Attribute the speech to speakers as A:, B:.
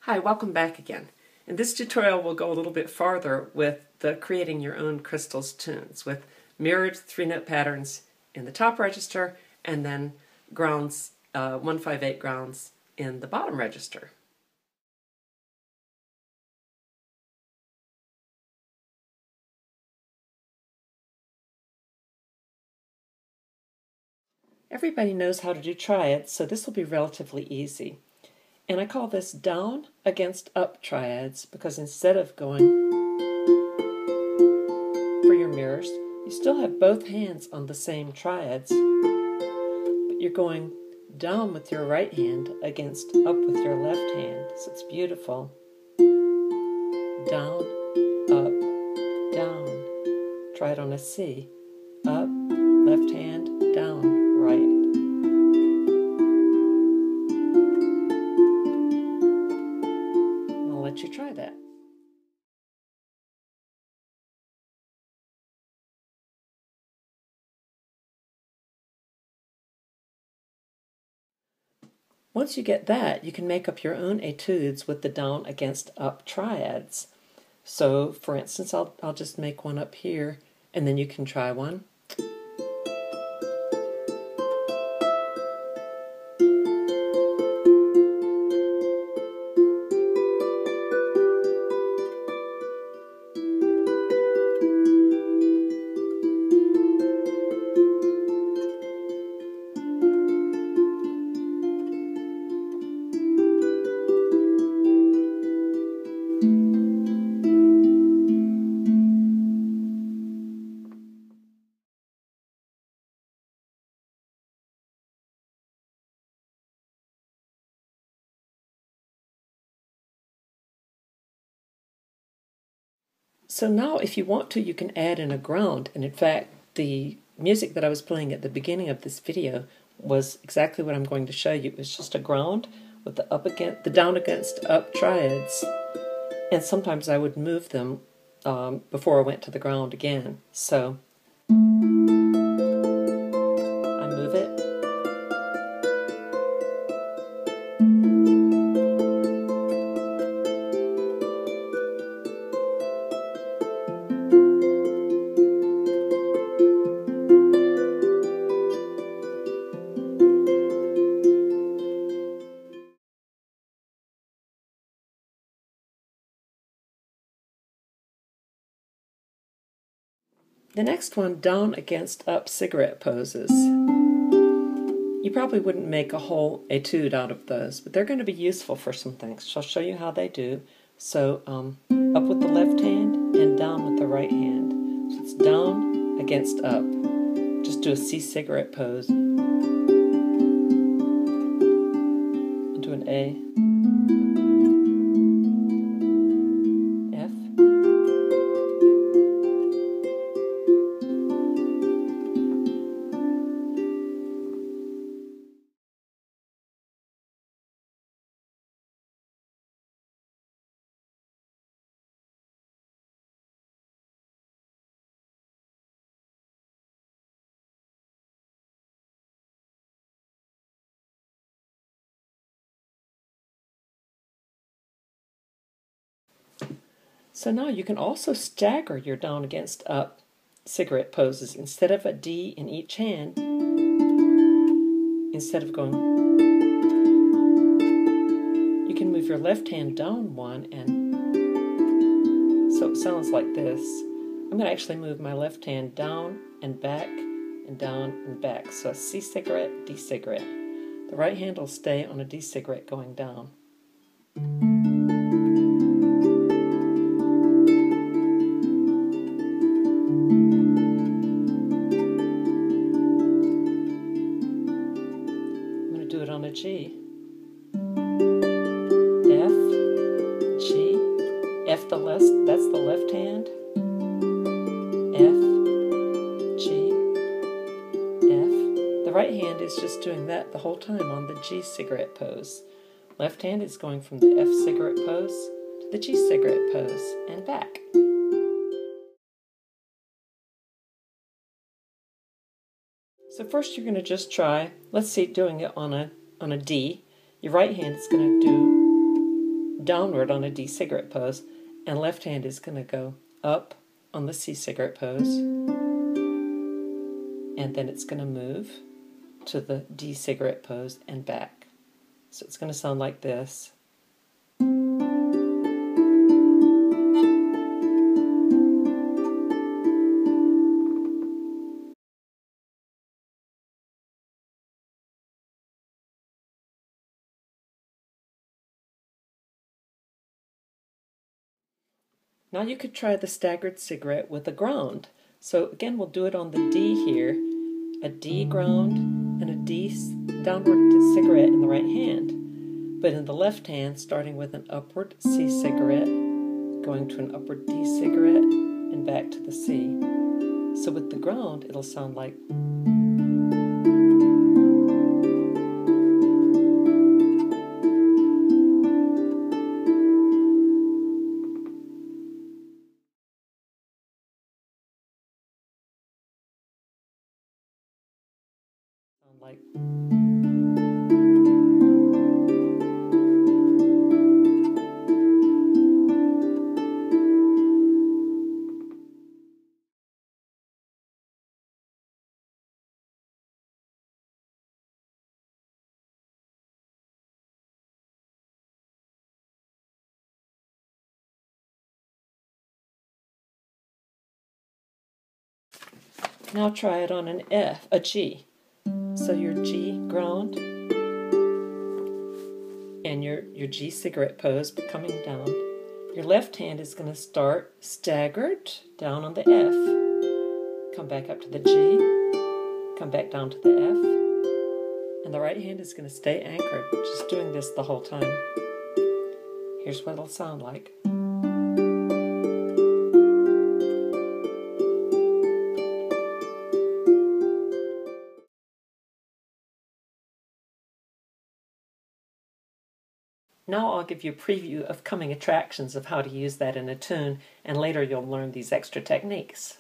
A: Hi, welcome back again. In this tutorial we'll go a little bit farther with the creating your own crystals tunes with mirrored 3-note patterns in the top register and then grounds, 158 grounds in the bottom register. Everybody knows how to do triads, so this will be relatively easy. And I call this down against up triads because instead of going for your mirrors, you still have both hands on the same triads, but you're going down with your right hand against up with your left hand. So it's beautiful. Down, up, down. Try it on a C. Up, left hand, down, right. I'll let you try that. Once you get that, you can make up your own etudes with the down against up triads. So, for instance, I'll just make one up here, and then you can try one. So now if you want to, you can add in a ground, and in fact the music that I was playing at the beginning of this video was exactly what I'm going to show you. It was just a ground with the down against up triads, and sometimes I would move them before I went to the ground again. So I move it. The next one, down against up cigarette poses. You probably wouldn't make a whole etude out of those, but they're going to be useful for some things. So I'll show you how they do. So up with the left hand and down with the right hand. So it's down against up. Just do a C cigarette pose. I'll do an A. So now you can also stagger your down against up cigarette poses. Instead of a D in each hand, instead of going, you can move your left hand down one, and so it sounds like this. I'm going to actually move my left hand down and back and down and back. So a C cigarette, D cigarette. The right hand will stay on a D cigarette going down. Do it on a G. F, G, F that's the left hand. F, G, F. The right hand is just doing that the whole time on the G cigarette pose. Left hand is going from the F cigarette pose to the G cigarette pose and back. So first you're going to just try, let's see, doing it on a D. Your right hand is going to do downward on a D cigarette pose, and left hand is going to go up on the C cigarette pose, and then it's going to move to the D cigarette pose and back. So it's going to sound like this. Now you could try the staggered cigarette with a ground. So again, we'll do it on the D here, a D ground and a D downward cigarette in the right hand. But in the left hand, starting with an upward C cigarette, going to an upward D cigarette, and back to the C. So with the ground, it'll sound like Now try it on an F, a G. So your G ground and your G cigarette pose, but coming down. Your left hand is going to start staggered down on the F, come back up to the G, come back down to the F, and the right hand is going to stay anchored, just doing this the whole time. Here's what it'll sound like. Now I'll give you a preview of coming attractions of how to use that in a tune, and later you'll learn these extra techniques.